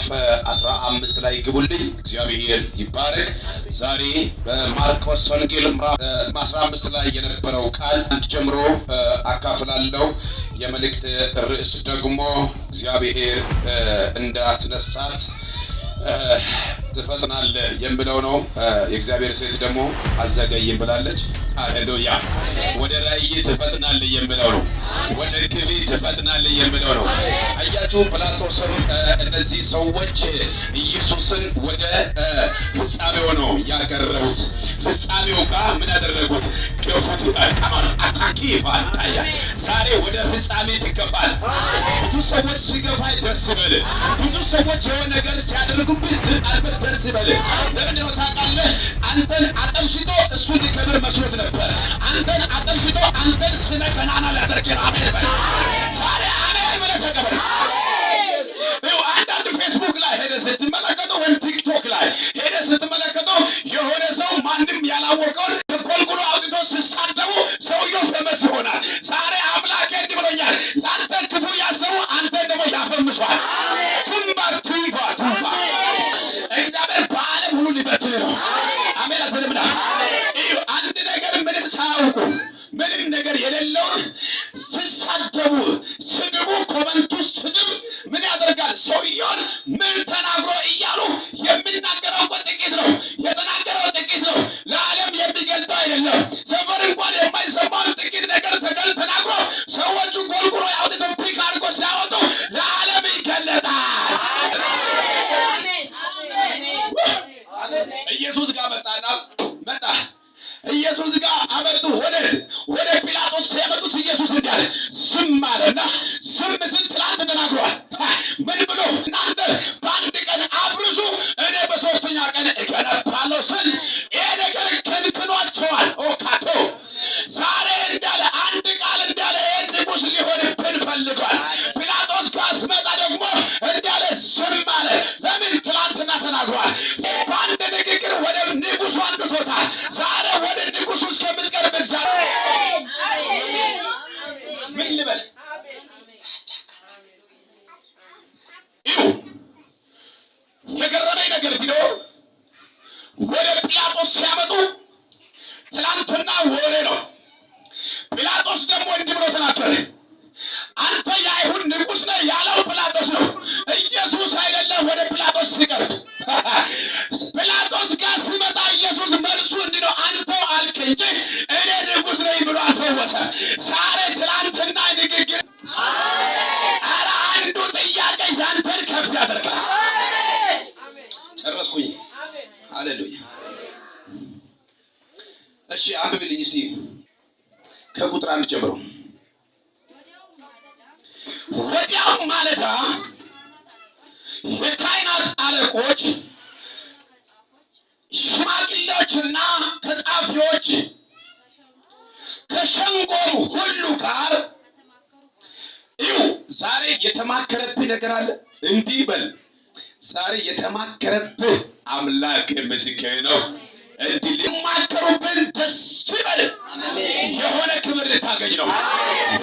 ምዕራፍ 15 ላይ ግቡልኝ። እግዚአብሔር ይባረክ። ዛሬ በማርቆስ ወንጌል ምዕራፍ 15 ላይ የነበረው ቃል ጀምሮ አካፍላለሁ። የመልእክት ርዕስ ደግሞ እግዚአብሔር እንዳስነሳት ትፈጥናለህ የሚለው ነው። የእግዚአብሔር ሴት ደግሞ አዘገይም ብላለች። ሃሌሉያ! ወደ ራእይ ትፈጥናለህ የሚለው ነው። ወደ ክብር ትፈጥናለህ የሚለው ነው። አያችሁ፣ ጲላጦስም እነዚህ ሰዎች ኢየሱስን ወደ ፍጻሜው ነው ያቀረቡት። ፍጻሜው ጋር ምን ያደረጉት? ገፉት። ከማን አታኪ ባንታያ ዛሬ ወደ ፍጻሜ ትገፋል። ብዙ ሰዎች ሲገፋይ ደስ ይበል። ብዙ ሰዎች የሆነ ነገር ሲያደርጉብህ አንተ ደስ ይበል። ለምን ነው ታውቃለህ? አንተን አጠምሽቶ እሱ ሊከብር መስሎት ነበር። አንተን አጠምሽቶ አንተን ስለ ገናና ሊያደርግ አሜን በል። ዛሬ አሜን ብለህ ተቀበል። አንዳንድ ፌስቡክ ላይ ሄደህ ስትመለከተው ወይም ቲክቶክ ላይ ሄደህ ስትመለከተው የሆነ ሰው ማንም ያላወቀውን ኮልኩሎ አውጥቶ ሲሳደቡ ሰውየው ፈመስ ይሆናል። ዛሬ አምላኬ እንዲህ ብሎኛል፣ ለአንተ ክፉ ያሰቡ አንተን ደግሞ ያፈምሷል። ቱምባ ቱይፋ ቱፋ እግዚአብሔር በዓለም ሁሉ ሊበትን ነው። አሜን አትልምና? አንድ ነገር ምንም ሳያውቁ ምንም ነገር የሌለውን ሲሳደቡ ስድቡ ኮመንቱ ስድብ ምን ያደርጋል? ሰውየውን ምን ተናግሮ እያሉ የሚናገረው እኮ ጥቂት ነው። የተናገረው ጥቂት ነው። ለዓለም የሚገልጠው አይደለም። ሰፈር እንኳን የማይሰማውን ጥቂት ነገር ተናግሮ ሰዎቹ ጎልጉሎ ያውጥተው ፒክ አድርጎ ሲያወጡ ለዓለም ይገለጣል። ኢየሱስ ጋር መጣ። ኢየሱስ ጋር አመጡ። ወደ ጲላጦስ ሲያመጡት ኢየሱስ እንዲህ አለ፣ ዝም አለና ዝም ስል ትላንት ተናግሯል። ምን ብሎ? እናንተ በአንድ ቀን አፍርሱ፣ እኔ በሶስተኛ ቀን እገነባለሁ ስል ይሄ ነገር ከልክሏቸዋል። ካቶ ዛሬ እንዳለ አንድ ቃል እንዳለ ይህን ንጉሥ ሊሆንብን ፈልጓል። ጲላጦስ ጋር ስመጣ ደግሞ እንዳለ ዝም አለ። ለምን? ትላንትና ተናግሯል። በአንድ ንግግር ወደ ንጉሱ አንጥቶታል። ዛሬ ወደ ንጉሱ እስከምትቀርብ ምን ልበል? የገረመኝ ነገር ቢኖር ወደ ጲላጦስ ሲያመጡ ትላንትና ወሬ ነው። ጲላጦስ ደግሞ እንዲህ ብሎ ተናገረ፣ አንተ የአይሁድ ንጉሥ ነህ ያለው ጲላጦስ ነው፣ ኢየሱስ አይደለም። ወደ ጲላጦስ ሲቀርብ ጲላጦስ ጋር ሲመጣ ኢየሱስ መልሱ እንዲህ ነው፣ አንተው አልክ እንጂ እኔ ንጉሥ ነኝ ብሎ አልፈወሰ። ዛሬ ትላንትና ንግግር ኧረ አንዱ ጥያቄ ያንተን ከፍ ያደርጋል። ጨረስኩኝ። ሃሌሉያ። እሺ አንብብልኝ እስቲ ከቁጥር 1 ጀምሮ። ወዲያው ማለዳ የካህናት አለቆች ሽማግሌዎችና ከጻፊዎች ከሸንጎም ሁሉ ጋር ዛሬ የተማከረብህ ነገር አለ። እንዲህ በል፣ ዛሬ የተማከረብህ አምላክ ምስክሬ ነው። እንዲህ ሊማከሩብን ደስ ይበል። የሆነ ክብር ልታገኝ ነው።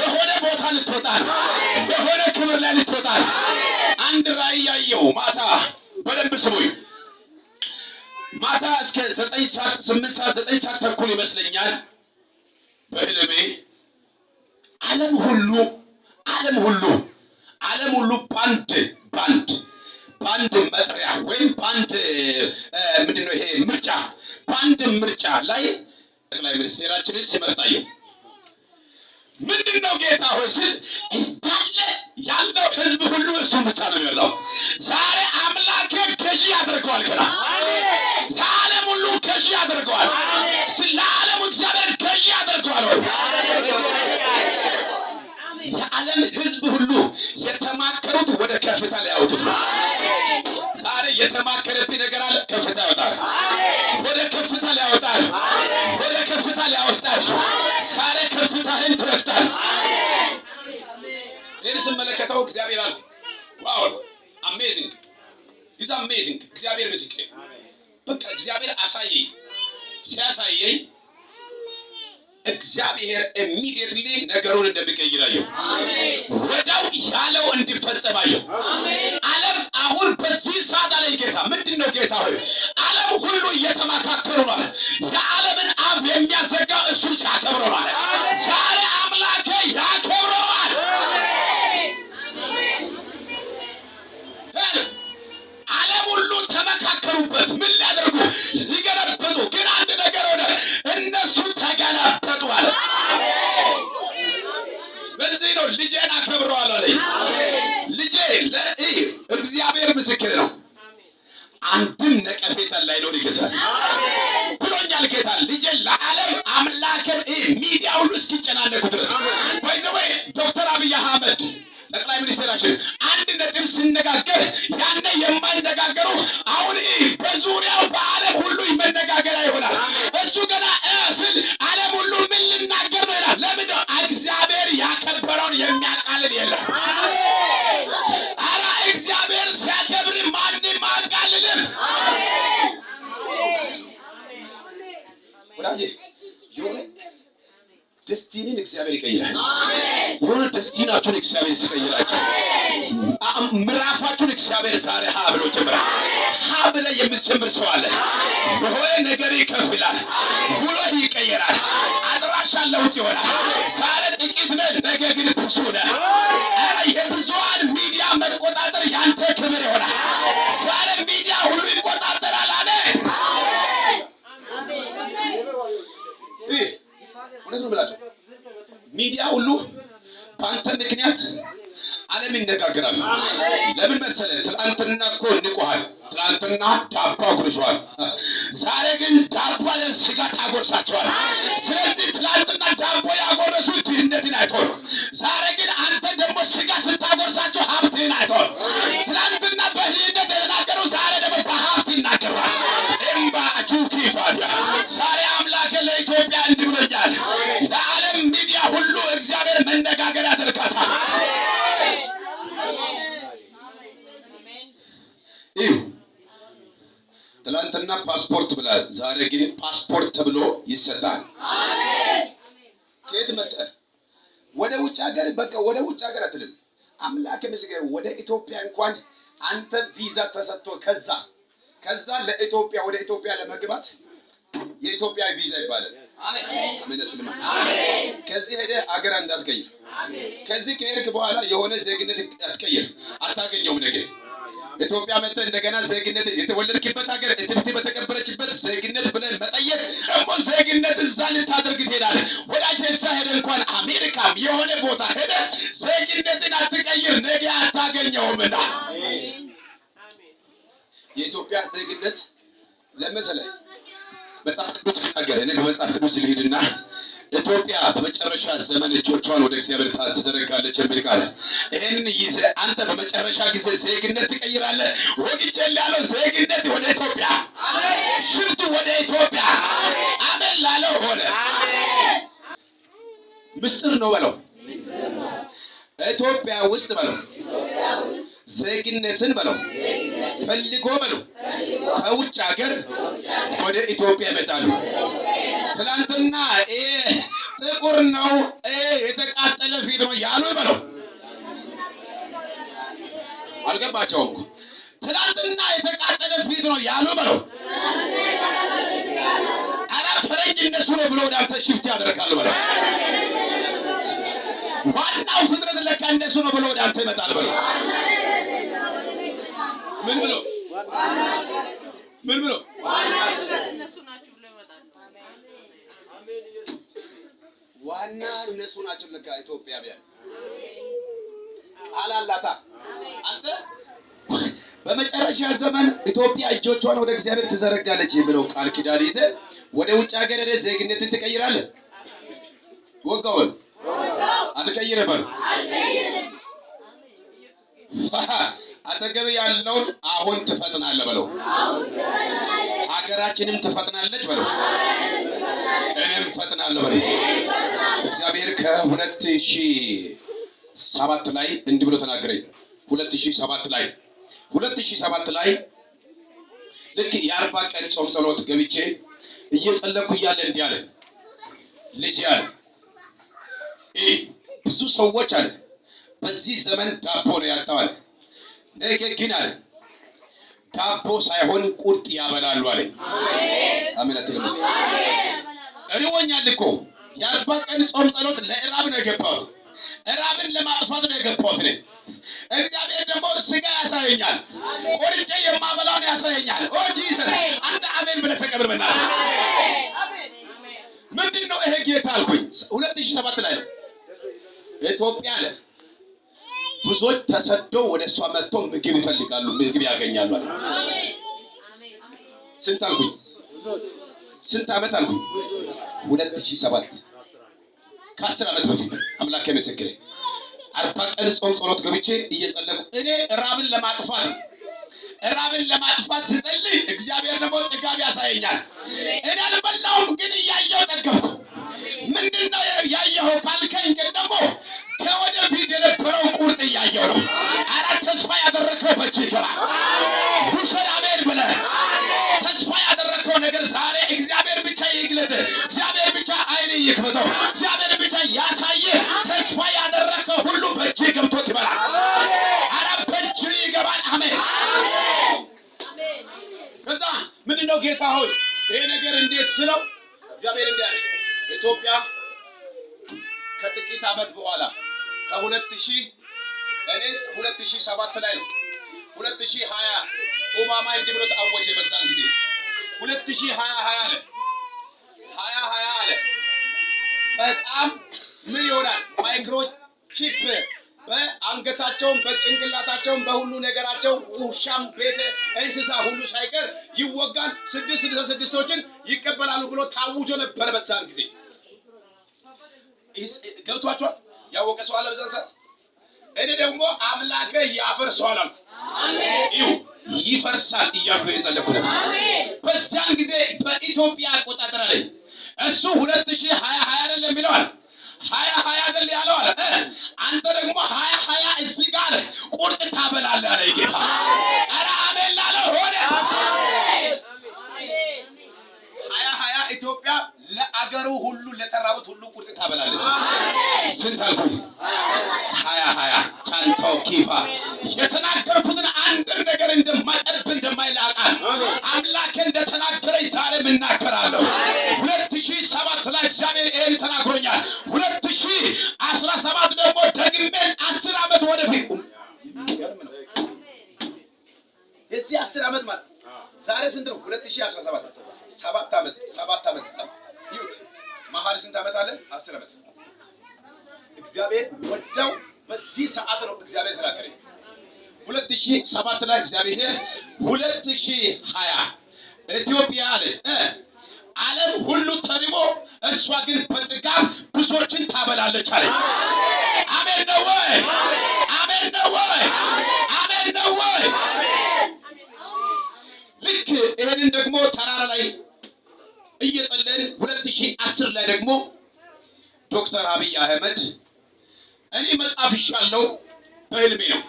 የሆነ ቦታ ልትወጣ ነው። የሆነ ክብር ላይ ልትወጣ ነው። አንድ ራእይ ያየው ማታ፣ በደንብ ስሙኝ። ማታ እስከ 9 ሰዓት 8 ሰዓት 9 ሰዓት ተኩል ይመስለኛል በህልሜ ዓለም ሁሉ ባንድ መጥሪያ ወይም ባንድ ምንድነው ይሄ ምርጫ ላይ ጠቅላይ ሚኒስቴራችንን ሲመርጣየው ምንድነው ጌታ ሆይ ስል እንዳለ ያለው ህዝብ ሁሉ እሱን ብቻ ነው የሚመርጠው። ዛሬ አምላኬ ገዢ ያደርገዋል። ገና ለዓለም ሁሉ ገዢ ያደርገዋል። ለዓለሙ እግዚአብሔር ገዢ ያደርገዋል። የዓለም ህዝብ ሁሉ የተማከሩት ወደ ከፍታ ሊያወጡት ነው። ዛሬ የተማከረብኝ ነገር አለ። ከፍታ ያወጣል። ወደ ከፍታ ሊያወጣል። ወደ ከፍታ ሊያወጣል። ዛሬ ከፍታህን ትረግጣል። ይህን ስመለከተው እግዚአብሔር አለ፣ ዋው አሜዚንግ ኢዝ አሜዚንግ። እግዚአብሔር ምስክሬ፣ በቃ እግዚአብሔር አሳየኝ። ሲያሳየኝ እግዚአብሔር ኢሚዲየትሊ ነገሩን እንደሚቀይራየው ወዳው ያለው እንዲፈጸማየው ዓለም አሁን በዚህ ጌታ ሆይ ዓለም ሁሉ እየተመካከሩ ነው። የዓለምን አፍ የሚያዘጋው እሱን ሲያከብረው ነው። ዛሬ አምላኬ ያከብረዋል። ዓለም ሁሉ ተመካከሩበት። ምን ሊያደርጉ? ሊገለብጡ። ግን አንድ ነገር ሆነ፣ እነሱ ተገለበጡ አለ። በዚህ ነው ልጄን አከብረዋለሁ አለ። ልጄ እግዚአብሔር ምስክር ነው፣ አንድም ነቀፌታ ላይኖር ይገዛል ብሎኛል ጌታ። ልጄ ለዓለም አምላክን ሚዲያ ሁሉ እስኪጨናነቁ ድረስ ባይዘወይ ዶክተር አብይ አህመድ ጠቅላይ ሚኒስትራችን አንድ ነጥብ ሲነጋገር ያኔ የማይነጋገሩ አሁን በዙሪያው በዓለም ሁሉ መነጋገሪያ ይሆናል። እሱ ገና ስል ዓለም ሁሉ ምን ልናገር ነው ይላል። ለምን ነው? እግዚአብሔር ያከበረውን የሚያቃልል የለም። አረ እግዚአብሔር ሲያከብር ማንም አያቃልልም። ወዳጄ ደስቲኒን እግዚአብሔር ይቀይራል። የሆነ ደስቲናችሁን እግዚአብሔር ይቀይራችሁ። ምዕራፋችሁን እግዚአብሔር ዛሬ ሀ ብሎ ጀምራል። ሀ ብለህ የምትጀምር ሰው አለ። በሆነ ነገር ይከፍላል፣ ውሎ ይቀይራል፣ አድራሻ ለውጥ ይሆናል። ዛሬ ጥቂት ነህ፣ ነገ ግን ብዙ ነህ። ኧረ የብዙሃን ሚዲያ መቆጣጠር ያንተ ክብር ይሆናል። ዛሬ ሚዲያ ሁሉ ይቆጣጠራል። አሜን። እውነት ነው ብላችሁ ሚዲያ ሁሉ በአንተ ምክንያት ዓለም ይነጋገራል። ለምን መሰለህ? ትላንትና እኮ ንቆሃል። ትላንትና ዳቦ አጉርሷል። ዛሬ ግን ዳቦ ስጋ ታጎርሳቸዋል። ስለዚህ ትላንትና ዳቦ ያጎረሱ ድህነትን አይተው፣ ዛሬ ግን አንተ ደግሞ ስጋ ስታጎርሳቸው ሀብትን አይተው። ትላንትና በድህነት የተናገሩ ዛሬ ደግሞ በሀብት ይናገራል። እምባ ጁኪ ፋዲያ ዛሬ አምላክ ለኢትዮጵያ እንዲህ ብሎኛል። ለዓለም ሚዲያ ሁሉ እግዚአብሔር መነጋገር ያደርጋታል። ትላንትና ፓስፖርት ብላል፣ ዛሬ ግን ፓስፖርት ተብሎ ይሰጣል። ከየት መጣህ? ወደ ውጭ ሀገር በቃ ወደ ውጭ ሀገር አትልም። አምላክ ምስጋና ወደ ኢትዮጵያ እንኳን አንተ ቪዛ ተሰጥቶ ከዛ ለኢትዮጵያ ወደ ኢትዮጵያ ለመግባት የኢትዮጵያ ቪዛ ይባላል። አሜን። ከዚህ ሄደ አገር እንዳትቀይር። ከዚህ ከሄድክ በኋላ የሆነ ዜግነት አትቀይር፣ አታገኘውም። ነገ ኢትዮጵያ መጥተህ እንደገና ዜግነት የተወለድክበት ሀገር እትብት በተቀበረችበት ዜግነት ብለህ መጠየቅ ደግሞ ዜግነት እዛ ልታደርግ ትሄዳለህ። ወዳጅ እዛ ሄደህ እንኳን አሜሪካም የሆነ ቦታ ሄደህ ዜግነትን አትቀይር፣ ነገ አታገኘውምና የኢትዮጵያ ዜግነት ለመሰለህ መጽሐፍ ቅዱስ ተናገረ። እኔ በመጽሐፍ ቅዱስ ልሂድና ኢትዮጵያ በመጨረሻ ዘመን እጆቿን ወደ እግዚአብሔር ትዘረጋለች የሚል ቃል። ይሄንን ይዘህ አንተ በመጨረሻ ጊዜ ዜግነት ትቀይራለህ። ወግጄልህ ያለው ዜግነት ወደ ኢትዮጵያ፣ ሽፍቱ ወደ ኢትዮጵያ። አሜን ላለው ሆነ። ምስጢር ነው በለው። ኢትዮጵያ ውስጥ በለው ዜግነትን በለው ፈልጎ በለው ከውጭ ሀገር ወደ ኢትዮጵያ ይመጣሉ። ትላንትና ጥቁር ነው የተቃጠለ ፊት ነው ያሉ በለው አልገባቸውም። ትላንትና የተቃጠለ ፊት ነው ያሉ በለው። አረ ፈረንጅ እነሱ ነው ብሎ ወደ አንተ ሽፍት ያደርጋሉ በለው። ዋናው ፍጥረት ለካ እነሱ ነው ብሎ ወደ አንተ ይመጣል በለው። ምን ብሎ ዋና እነሱ ናቸው ለካ ኢትዮጵያውያን። ቃል አላታ አንተ በመጨረሻ ዘመን ኢትዮጵያ እጆቿን ወደ እግዚአብሔር ትዘረጋለች የሚለው ቃል ኪዳን ይዘህ ወደ ውጭ ሀገር ሄደህ ዜግነትን ትቀይራለህ። ወጋው አልቀይርም በለው። አጠገብ ያለውን አሁን ትፈጥናለህ በለው። ሀገራችንም ትፈጥናለች በለው። እኔም ፈጥናለሁ በለው። እግዚአብሔር ከ2007 ላይ እንዲህ ብሎ ተናገረኝ። 2007 ላይ ልክ የ40 ቀን ጾም ጸሎት ገብቼ እየጸለኩ እያለ እንዲህ አለ። ልጅ አለ ብዙ ሰዎች አለ በዚህ ዘመን ዳቦ ነው ያጣው አለ። ነገ ግን አለ ዳቦ ሳይሆን ቁርጥ ያበላሉ አለኝ። አሜን አትልም? እሪዎኛል እኮ የ40 ቀን ጾም ጸሎት ለእራብ ነው የገባሁት። እራብን ለማጥፋት ነው የገባሁት እኔ። እግዚአብሔር ደግሞ ስጋ ያሳየኛል፣ ቆርጬ የማበላውን ያሳየኛል። ኦ ጂሰስ አንተ አሜን ብለህ ተቀበል በእናትህ። ምንድን ነው ይሄ ጌታ አልኩኝ። 2007 ላይ ነው ኢትዮጵያ አለ ብዙዎች ተሰደው ወደ እሷ መጥተው ምግብ ይፈልጋሉ፣ ምግብ ያገኛሉ አለ። ስንት አልኩኝ? ስንት ዓመት አልኩኝ? 2007 ከ10 ዓመት በፊት አምላኬ ምስክሬ 40 ቀን ጾም ጸሎት ገብቼ እየጸለይኩ እኔ ራብን ለማጥፋት ስጸልይ እግዚአብሔር ደግሞ ጥጋብ ያሳየኛል። እኔ አልበላሁም ግን እያየሁ ጠገብኩ። ምንድነው ያየኸው ካልከኝ ግን ደግሞ ከወደፊት የነበረው ቁርጥ እያየሁ ነው። አራት ተስፋ ያደረከው በእጅ ይገባል። ውሰድ አሜን ብለህ ተስፋ ያደረከው ነገር ዛሬ እግዚአብሔር ብቻ ይግለጥ፣ እግዚአብሔር ብቻ አይን ይክፈተው፣ እግዚአብሔር ብቻ ያሳየ። ተስፋ ያደረከው ሁሉ በእጅ ገብቶ ይበላል። አረ በእጅ ይገባል። አሜን። ከዛ ምንድነው ጌታ ሆይ ይሄ ነገር እንዴት ስለው እግዚአብሔር እንዲያለ ኢትዮጵያ ከጥቂት ዓመት በኋላ ከ2007 ላይ ነው 2020 ኦባማ እንዲህ ብሎ ተአወጀ። በዛን ጊዜ 2020 አለ 2020 አለ በጣም ምን ይሆናል ማይክሮቺፕ በአንገታቸውም በጭንቅላታቸውም በሁሉ ነገራቸው ውሻም ቤተ እንስሳ ሁሉ ሳይቀር ይወጋል፣ 666ቶችን ይቀበላሉ ብሎ ታውጆ ነበር በዛን ጊዜ። ገብቷቸዋል? ያወቀ ሰው አለ በዛን ሰዓት። እኔ ደግሞ አምላኬ ያፈርሰዋል አልኩ። አሜን። ይፈርሳል እያልኩ የጸለይኩ ነበር። በዛን ጊዜ በኢትዮጵያ አቆጣጠር ላይ እሱ 2020 አይደለም የሚለው አለ 2020 አይደል ያለው አለ። አንተ ደግሞ 2020 እዚህ ጋር አለ ቁርጥ ታበላለህ አለ ጌታ። ኧረ አሜን ላለ ሆነ። 2020 ኢትዮጵያ ለአገሩ ሁሉ ለተራቡት ሁሉ ቁርጥ ታበላለች። ስንት አልኩኝ? 2020 ቻንታው ኪፋ የተናገርኩትን አንድም ነገር እንደማይጠብ እንደማይላቃል አምላኬ እንደተናገረኝ ዛሬም እናገራለሁ። 2007 ላይ እግዚአብሔር ይሄን ተናግሮኛል። 2017 ደግሞ ደግሜ 10 ዓመት ወደፊት የዚህ 10 ዓመት ማለት ዛሬ ስንት ነው? 2017 7 ዓመት ይሁት መሀል ስንት ዓመት አለ? 10 ዓመት። እግዚአብሔር ወደው በዚህ ሰዓት ነው እግዚአብሔር ተናገረኝ። 2007 ላይ እግዚአብሔር 2020 ኢትዮጵያ አለ ዓለም ሁሉ ተርቦ እሷ ግን በጥጋብ ብዙዎችን ታበላለች አለ። አሜን ነው ወይ? አሜን ነው ወይ? አሜን ነው ወይ? ልክ ይሄንን ደግሞ ተራራ ላይ እየጸለይን 2010 ላይ ደግሞ ዶክተር አብይ አህመድ እኔ መጽሐፍ ይሻለው በህልሜ ነው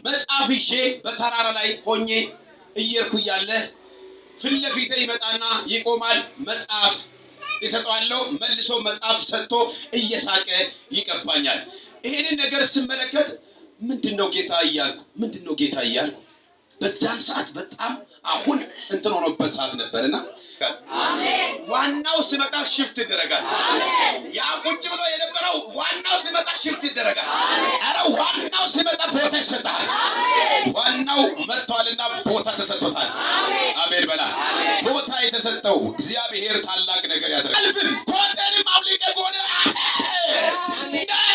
መጽሐፍ ይዤ በተራራ ላይ ሆኜ እየርኩ እያለ ፊት ለፊቴ ይመጣና ይቆማል። መጽሐፍ ይሰጠዋለሁ። መልሶ መጽሐፍ ሰጥቶ እየሳቀ ይቀባኛል። ይሄንን ነገር ስመለከት ምንድነው ጌታ እያልኩ በዛን ሰዓት በጣም አሁን እንትን ሆኖበት ሰዓት ነበርና አሜን። ዋናው ሲመጣ ሽፍት ይደረጋል። አሜን። ያ ቁጭ ብሎ የነበረው ዋናው ሲመጣ ሽፍት ይደረጋል። አረ ዋናው ሲመጣ ቦታ ይሰጣል። አሜን። ዋናው መጥቷልና ቦታ ተሰጥቶታል። አሜን በላ። ቦታ የተሰጠው እግዚአብሔር ታላቅ ነገር ያደርጋል። አልፍም ቦታንም አውልቄ ጎነ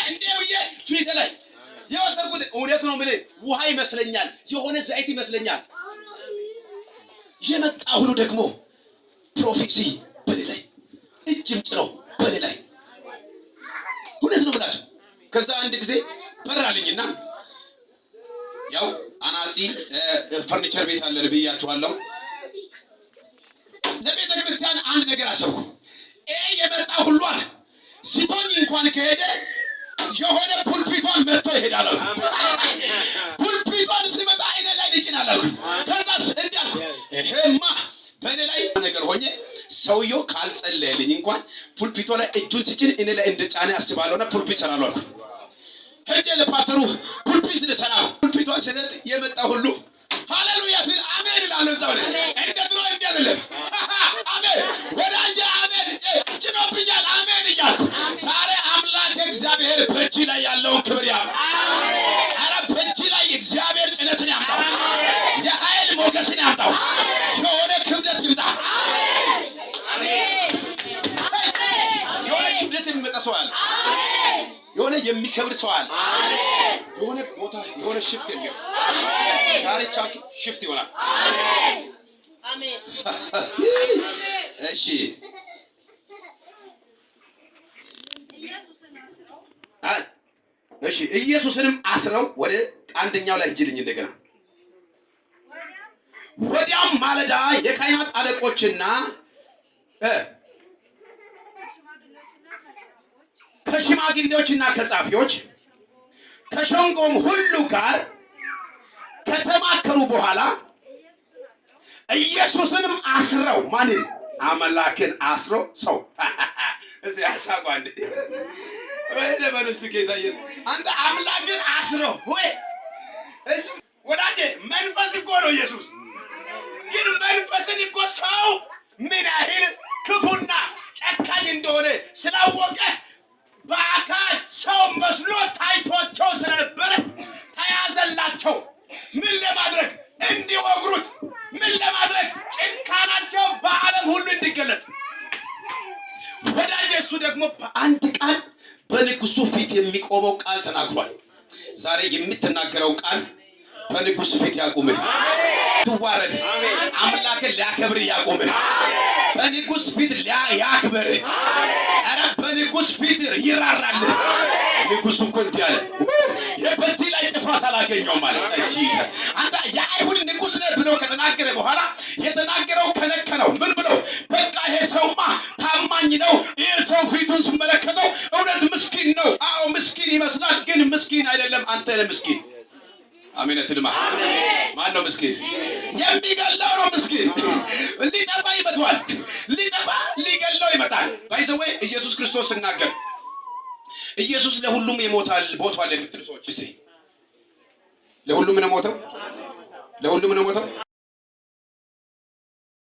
እንደው ፊት ላይ የወሰድኩት እውነት ነው የምልህ ውሃ ይመስለኛል፣ የሆነ ዘይት ይመስለኛል። የመጣ ሁሉ ደግሞ ፕሮፌሲ በኔ ላይ እጅም ጭነው በኔ ላይ እውነት ነው ብላችሁ ከዛ አንድ ጊዜ በራልኝና ያው አናጺ ፈርኒቸር ቤት አለ ብያችኋለሁ። ለቤተ ክርስቲያን አንድ ነገር አሰብኩ። የመጣ ሁሉ አለ ሲቶኝ እንኳን ከሄደ የሆነ ፑልፒቷን መጥቶ ይሄዳል አሉ። ፑልፒቷን ሲመጣ እኔ ላይ ይጭናል አሉ። ከዛ እንዲያልኩ ይሄማ በእኔ ላይ ነገር ሆኜ ሰውየው ካልጸለየልኝ እንኳን ፑልፒቷ ላይ እጁን ሲጭን እኔ ላይ እንደ ጫኔ አስባለሁና ፑልፒት ሰራለሁ አልኩ። ሄጄ ለፓስተሩ ፑልፒት ልሰራ ፑልፒቷን ስለት የመጣ ሁሉ ሃሌሉያ ሲል አሜን ይላል። ሞገስን ያምጣው። የሆነ ክብደት ይምጣ። የሆነ ክብደት የሚመጣ ሰው አለ። የሆነ የሚከብር ሰው አለ። የሆነ ቦታ የሆነ ሽፍት የሚሆን ዳርቻችሁ ሽፍት ይሆናል። እሺ እሺ ኢየሱስንም አስረው ወደ አንደኛው ላይ ሂጅልኝ እንደገና። ወዲያም ማለዳ የካህናት አለቆችና ከሽማግሌዎችና ከጻፊዎች ከሸንጎም ሁሉ ጋር ከተማከሩ በኋላ ኢየሱስንም አስረው ማንን? አምላክን አስረው ሰው እዚህ ያሳቋ እንዴ ወይ ለበሉስት ጌታ ኢየሱስ አንተ አምላክን አስረው ወይ እሱ ወዳጄ መንፈስ እኮ ነው ኢየሱስ። ግን መንፈስን እኮ ሰው ምን ያህል ክፉና ጨካኝ እንደሆነ ስላወቀ በአካል ሰው መስሎ ታይቷቸው ስለነበረ ተያዘላቸው። ምን ለማድረግ? እንዲወግሩት። ምን ለማድረግ? ጭካናቸው በዓለም ሁሉ እንዲገለጥ። ወዳጄ እሱ ደግሞ በአንድ ቃል በንጉሱ ፊት የሚቆመው ቃል ተናግሯል። ዛሬ የምትናገረው ቃል በንጉስ ፊት ያቁምህ። ትዋረድ። አምላክን ሊያከብር ያቁምህ። በንጉስ ፊት ያክብርህ። ኧረ በንጉስ ፊት ይራራልህ። ንጉሱ እኮ እንዲህ አለ፣ በዚህ ላይ ጥፋት አላገኘውም ማለት ጂሰስ። አንተ የአይሁድ ንጉስ ነህ ብሎ ከተናገረ በኋላ የተናገረው ከነከነው። ምን ብሎ? በቃ ይሄ ሰውማ ታማኝ ነው። ይሄ ሰው ፊቱን ስመለከተው እውነት ምስኪን ነው። አዎ ምስኪን ይመስላል፣ ግን ምስኪን አይደለም። አንተ ነህ ምስኪን። አሜን አትልማ። ማን ነው ምስኪን? የሚገለው ነው ምስኪን። ሊጠፋ ይመጣል። ሊገለው ይመጣል። ባይዘዌ ኢየሱስ ክርስቶስ ሲናገር ኢየሱስ ለሁሉም ይሞታል ሞቷል የምትሉ ሰዎች እስቲ ለሁሉም ነው ሞተው? ለሁሉም ነው ሞተው?